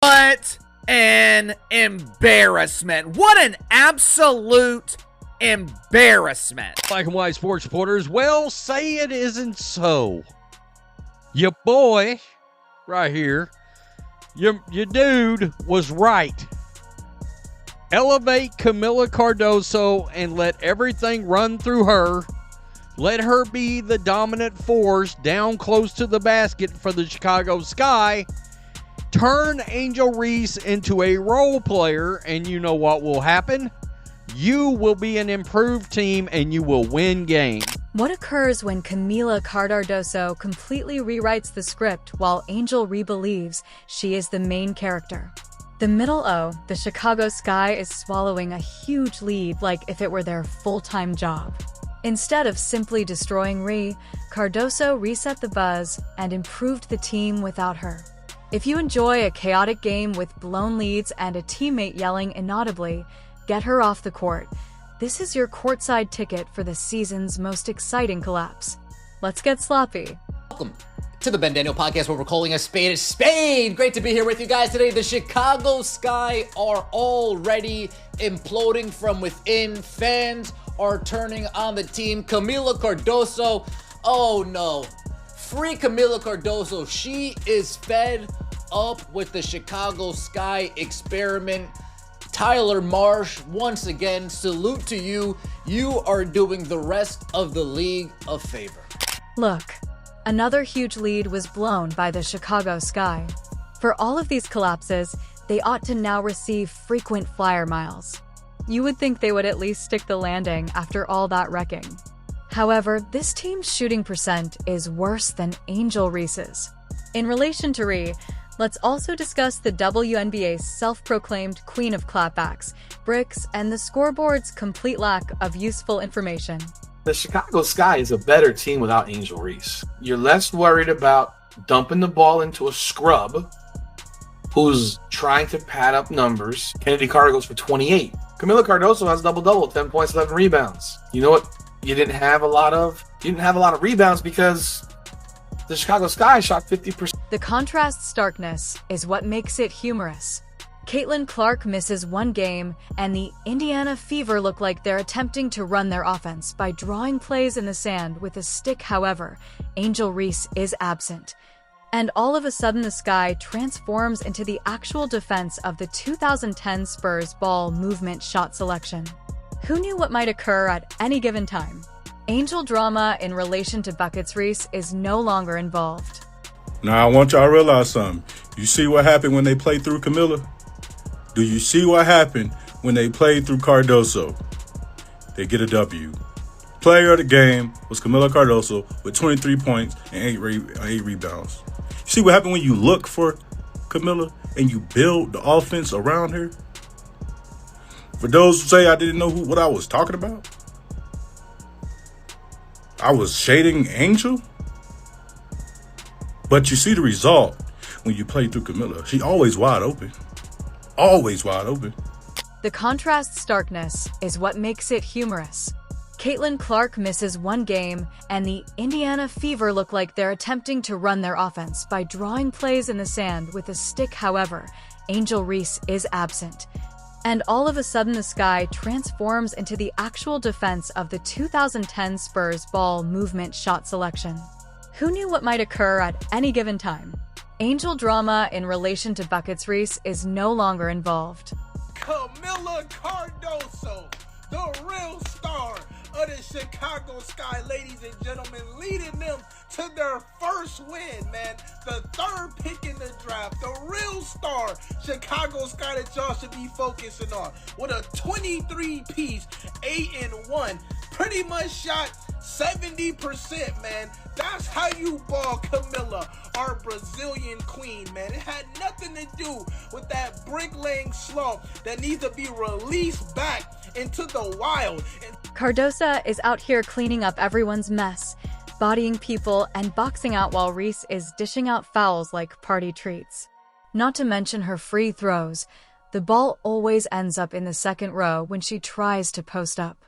What an embarrassment. What an absolute embarrassment. Black and white sports reporters, well, say it isn't so. Your boy, right here, your dude was right. Elevate Kamilla Cardoso and let everything run through her. Let her be the dominant force down close to the basket for the Chicago Sky. Turn Angel Reese into a role player, and you know what will happen? You will be an improved team, and you will win games. What occurs when Kamilla Cardoso completely rewrites the script while Angel re-believes she is the main character? The middle O, the Chicago Sky, is swallowing a huge lead like if it were their full-time job. Instead of simply destroying Ree, Cardoso reset the buzz and improved the team without her. If you enjoy a chaotic game with blown leads and a teammate yelling inaudibly, get her off the court. This is your courtside ticket for the season's most exciting collapse. Let's get sloppy. Welcome to the Ben Daniel Podcast, where we're calling a spade a spade. Great to be here with you guys today. The Chicago Sky are already imploding from within. Fans are turning on the team. Kamilla Cardoso, oh no. Free Kamilla Cardoso. She is fed up with the Chicago Sky experiment. Tyler Marsh, once again, salute to you. You are doing the rest of the league a favor. Look, another huge lead was blown by the Chicago Sky. For all of these collapses, they ought to now receive frequent flyer miles. You would think they would at least stick the landing after all that wrecking. However, this team's shooting percent is worse than Angel Reese's. In relation to Ree, let's also discuss the WNBA's self-proclaimed queen of clapbacks, bricks, and the scoreboard's complete lack of useful information. The Chicago Sky is a better team without Angel Reese. You're less worried about dumping the ball into a scrub who's trying to pad up numbers. Kennedy Carter goes for 28. Kamilla Cardoso has double-double, 10 points, 11 rebounds. You know what? You didn't have a lot of rebounds because the Chicago Sky shot 50%. The contrast's starkness is what makes it humorous. Caitlin Clark misses one game, and the Indiana Fever look like they're attempting to run their offense by drawing plays in the sand with a stick. However, Angel Reese is absent. And all of a sudden the Sky transforms into the actual defense of the 2010 Spurs ball movement shot selection. Who knew what might occur at any given time? Angel drama in relation to Buckets Reese is no longer involved. Now, I want y'all to realize something. You see what happened when they played through Kamilla? Do you see what happened when they played through Cardoso? They get a W. Player of the game was Kamilla Cardoso with 23 points and 8 rebounds. You see what happened when you look for Kamilla and you build the offense around her? For those who say I didn't know what I was talking about, I was shading Angel. But you see the result when you play through Kamilla. She always wide open. Always wide open. The contrast's starkness is what makes it humorous. Caitlin Clark misses one game, and the Indiana Fever look like they're attempting to run their offense by drawing plays in the sand with a stick. However, Angel Reese is absent. And all of a sudden the Sky transforms into the actual defense of the 2010 Spurs ball movement shot selection. Who knew what might occur at any given time? Angel drama in relation to Buckets Reese is no longer involved. Kamilla Cardoso, the real star of the Chicago Sky, ladies and gentlemen, leading them to their first win, man. The third pick in the draft, the real star Chicago Sky that y'all should be focusing on. With a 23-piece, 8-1, pretty much shot 70%, man. That's how you ball Kamilla, our Brazilian queen, man. It had nothing to do with that bricklaying slump that needs to be released back into the wild. Cardoso is out here cleaning up everyone's mess, bodying people and boxing out while Reese is dishing out fouls like party treats. Not to mention her free throws. The ball always ends up in the second row when she tries to post up.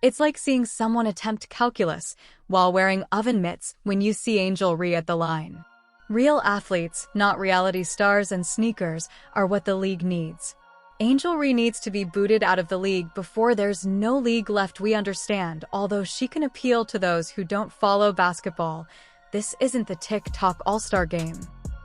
It's like seeing someone attempt calculus while wearing oven mitts when you see Angel Reese at the line. Real athletes, not reality stars and sneakers, are what the league needs. Angel Reese needs to be booted out of the league before there's no league left. We understand, although she can appeal to those who don't follow basketball. This isn't the TikTok All-Star game.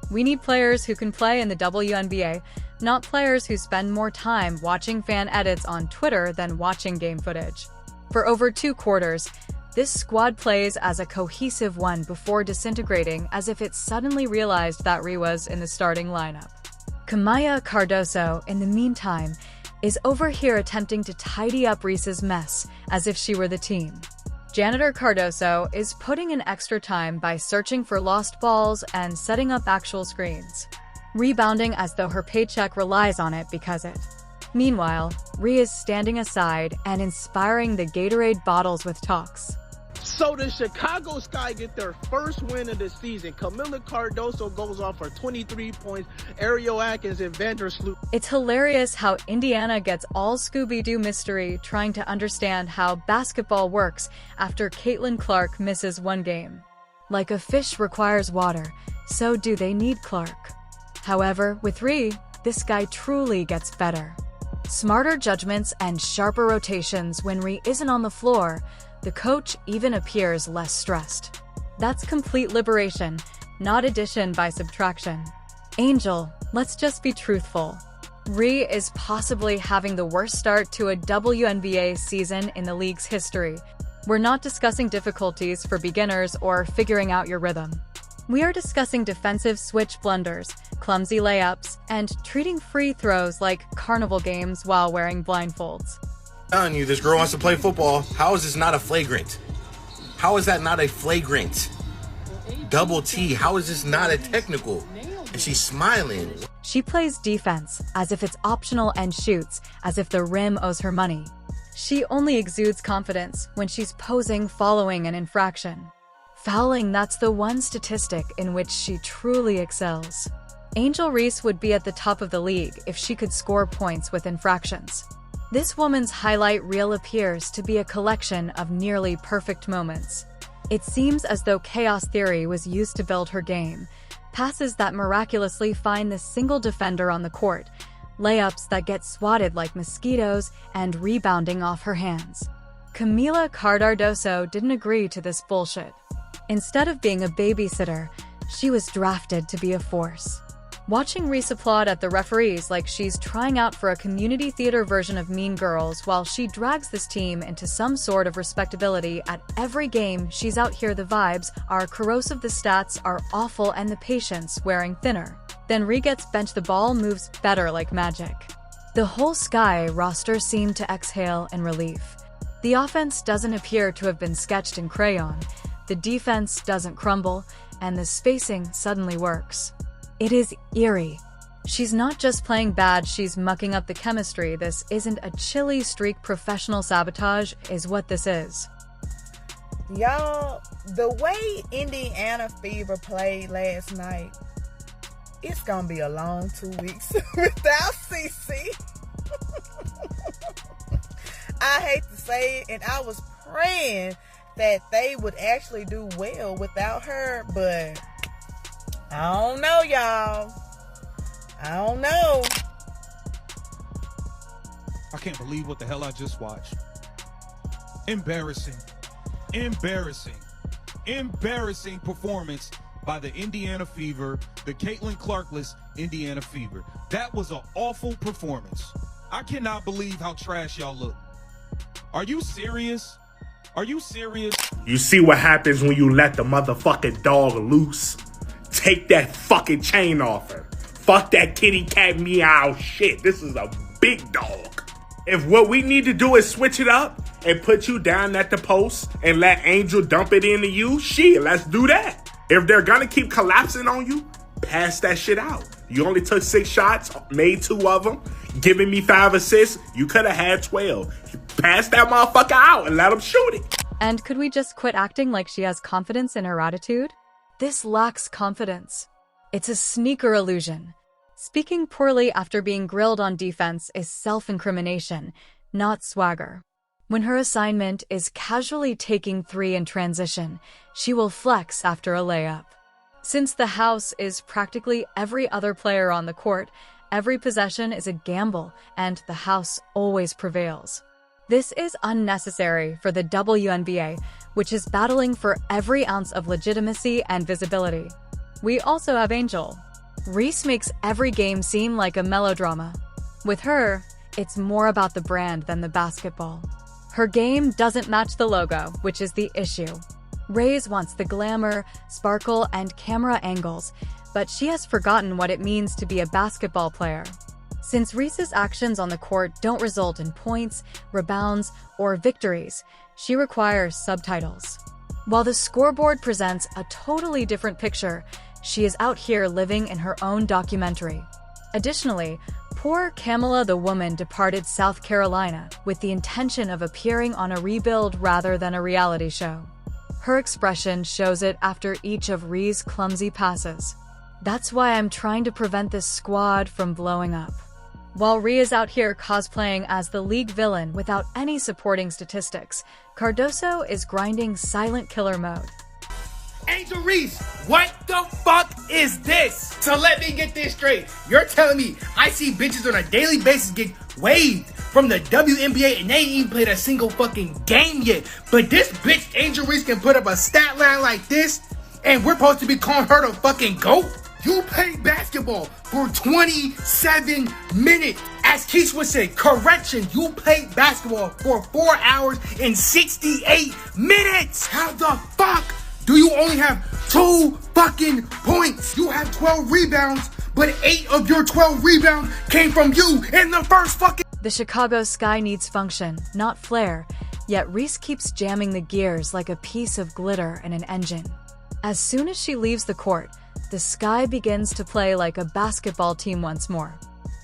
We need players who can play in the WNBA, not players who spend more time watching fan edits on Twitter than watching game footage. For over 2 quarters, this squad plays as a cohesive one before disintegrating as if it suddenly realized that Reese was in the starting lineup. Kamilla Cardoso, in the meantime, is over here attempting to tidy up Reese's mess as if she were the team. Janitor Cardoso is putting in extra time by searching for lost balls and setting up actual screens, rebounding as though her paycheck relies on it because it. Meanwhile, Reese is standing aside and inspiring the Gatorade bottles with talks. So the Chicago Sky get their first win of the season. Kamilla Cardoso goes off for 23 points. Ariel Atkins and Vandersloot. It's hilarious how Indiana gets all Scooby-Doo mystery trying to understand how basketball works after Caitlin Clark misses 1 game. Like a fish requires water, so do they need Clark. However, with Reese, this guy truly gets better. Smarter judgments and sharper rotations when Reese isn't on the floor. The coach even appears less stressed. That's complete liberation, not addition by subtraction. Angel, let's just be truthful. Reese is possibly having the worst start to a WNBA season in the league's history. We're not discussing difficulties for beginners or figuring out your rhythm. We are discussing defensive switch blunders, clumsy layups, and treating free throws like carnival games while wearing blindfolds. Telling you, this girl wants to play football. How is this not a flagrant? How is that not a flagrant? Double T, how is this not a technical? And she's smiling. She plays defense as if it's optional and shoots as if the rim owes her money. She only exudes confidence when she's posing following an infraction. Fouling, that's the one statistic in which she truly excels. Angel Reese would be at the top of the league if she could score points with infractions. This woman's highlight reel appears to be a collection of nearly perfect moments. It seems as though chaos theory was used to build her game. Passes that miraculously find the single defender on the court, layups that get swatted like mosquitoes, and rebounding off her hands. Kamilla Cardoso didn't agree to this bullshit. Instead of being a babysitter, she was drafted to be a force. Watching Reese applaud at the referees like she's trying out for a community theater version of Mean Girls while she drags this team into some sort of respectability at every game. She's out here. The vibes are corrosive, the stats are awful, and the patience wearing thinner. Then Reese gets benched. The ball moves better like magic. The whole Sky roster seemed to exhale in relief. The offense doesn't appear to have been sketched in crayon. The defense doesn't crumble, and the spacing suddenly works. It is eerie. She's not just playing bad, she's mucking up the chemistry. This isn't a chilly streak. Professional sabotage is what this is. Y'all, the way Indiana Fever played last night, it's gonna be a long 2 weeks without CC. I hate to say it, and I was praying that they would actually do well without her, but I don't know, y'all. I don't know. I can't believe what the hell I just watched. Embarrassing. Embarrassing. Embarrassing performance by the Indiana Fever, the Caitlin Clarkless Indiana Fever. That was an awful performance. I cannot believe how trash y'all look. Are you serious? Are you serious? You see what happens when you let the motherfucking dog loose? Take that fucking chain off her. Fuck that kitty cat meow shit. This is a big dog. If what we need to do is switch it up and put you down at the post and let Angel dump it into you, shit, let's do that. If they're gonna keep collapsing on you, pass that shit out. You only took 6 shots, made 2 of them, giving me 5 assists. You could have had 12. Pass that motherfucker out and let him shoot it. And could we just quit acting like she has confidence in her attitude? This lacks confidence. It's a sneaker illusion. Speaking poorly after being grilled on defense is self-incrimination, not swagger. When her assignment is casually taking 3 in transition, she will flex after a layup. Since the house is practically every other player on the court, every possession is a gamble, and the house always prevails. This is unnecessary for the WNBA, which is battling for every ounce of legitimacy and visibility. We also have Angel. Reese makes every game seem like a melodrama. With her, it's more about the brand than the basketball. Her game doesn't match the logo, which is the issue. Reyes wants the glamour, sparkle, and camera angles, but she has forgotten what it means to be a basketball player. Since Reese's actions on the court don't result in points, rebounds, or victories, she requires subtitles. While the scoreboard presents a totally different picture, she is out here living in her own documentary. Additionally, poor Kamilla the woman departed South Carolina with the intention of appearing on a rebuild rather than a reality show. Her expression shows it after each of Reese's clumsy passes. That's why I'm trying to prevent this squad from blowing up. While Rhea is out here cosplaying as the league villain without any supporting statistics, Cardoso is grinding silent killer mode. Angel Reese, what the fuck is this? So let me get this straight. You're telling me I see bitches on a daily basis get waived from the WNBA and they ain't even played a single fucking game yet. But this bitch Angel Reese can put up a stat line like this and we're supposed to be calling her the fucking GOAT? You played basketball for 27 minutes. As Keith would say, correction, you played basketball for 4 hours and 68 minutes. How the fuck do you only have 2 fucking points? You have 12 rebounds, but 8 of your 12 rebounds came from you in the first fucking... The Chicago Sky needs function, not flair, yet Reese keeps jamming the gears like a piece of glitter in an engine. As soon as she leaves the court, the Sky begins to play like a basketball team once more.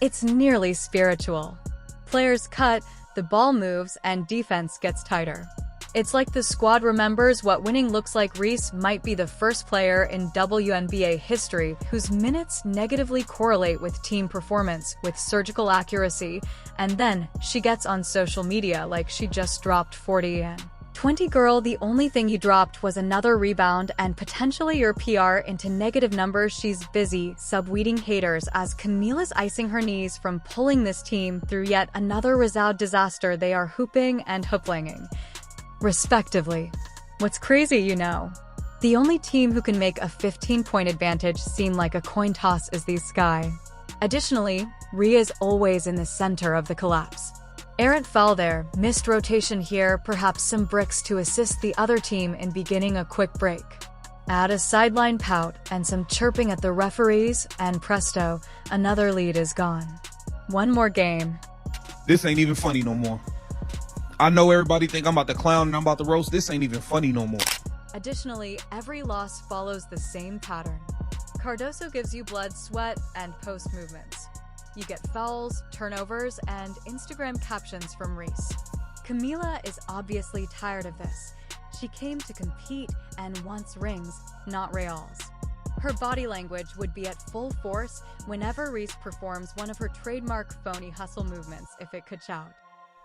It's nearly spiritual. Players cut, the ball moves, and defense gets tighter. It's like the squad remembers what winning looks like. Reese might be the first player in WNBA history whose minutes negatively correlate with team performance with surgical accuracy, and then she gets on social media like she just dropped 40 in. 20 girl, the only thing you dropped was another rebound and potentially your PR into negative numbers. She's busy subweeding haters as Camilla's icing her knees from pulling this team through yet another resound disaster. They are hooping and hooplanging, respectively. What's crazy, you know? The only team who can make a 15-point advantage seem like a coin toss is the Sky. Additionally, Rhea is always in the center of the collapse. Errant foul there, missed rotation here, perhaps some bricks to assist the other team in beginning a quick break. Add a sideline pout and some chirping at the referees, and presto, another lead is gone. One more game. This ain't even funny no more. I know everybody think I'm about to clown and I'm about to roast. This ain't even funny no more. Additionally, every loss follows the same pattern. Cardoso gives you blood, sweat, and post movements. You get fouls, turnovers, and Instagram captions from Reese. Kamilla is obviously tired of this. She came to compete and wants rings, not reals. Her body language would be at full force whenever Reese performs one of her trademark phony hustle movements if it could shout.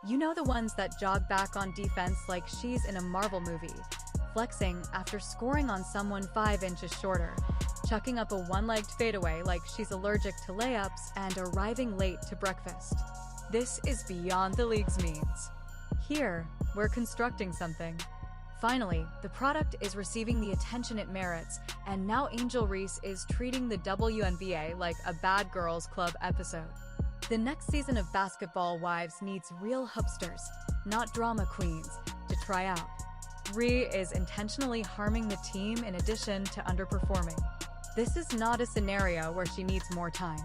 You know, the ones that jog back on defense like she's in a Marvel movie, flexing after scoring on someone 5 inches shorter, chucking up a one-legged fadeaway like she's allergic to layups, and arriving late to breakfast. This is beyond the league's means. Here, we're constructing something. Finally, the product is receiving the attention it merits, and now Angel Reese is treating the WNBA like a Bad Girls Club episode. The next season of Basketball Wives needs real hupsters, not drama queens, to try out. Rhea is intentionally harming the team in addition to underperforming. This is not a scenario where she needs more time.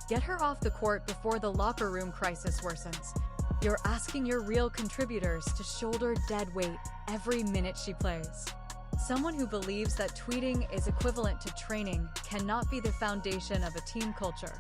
Get her off the court before the locker room crisis worsens. You're asking your real contributors to shoulder dead weight every minute she plays. Someone who believes that tweeting is equivalent to training cannot be the foundation of a team culture.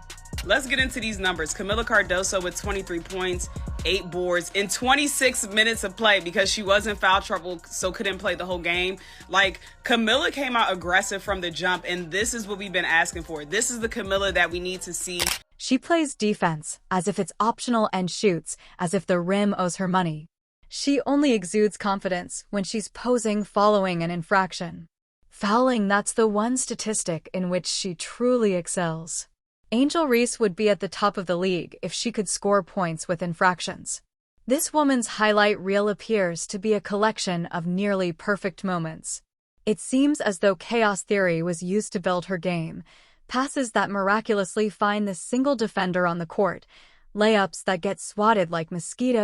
Let's get into these numbers. Kamilla Cardoso with 23 points, 8 boards in 26 minutes of play because she was in foul trouble, so couldn't play the whole game. Like, Kamilla came out aggressive from the jump, and this is what we've been asking for. This is the Kamilla that we need to see. She plays defense as if it's optional and shoots as if the rim owes her money. She only exudes confidence when she's posing following an infraction. Fouling, that's the one statistic in which she truly excels. Angel Reese would be at the top of the league if she could score points with infractions. This woman's highlight reel appears to be a collection of nearly perfect moments. It seems as though chaos theory was used to build her game, passes that miraculously find the single defender on the court, layups that get swatted like mosquitoes.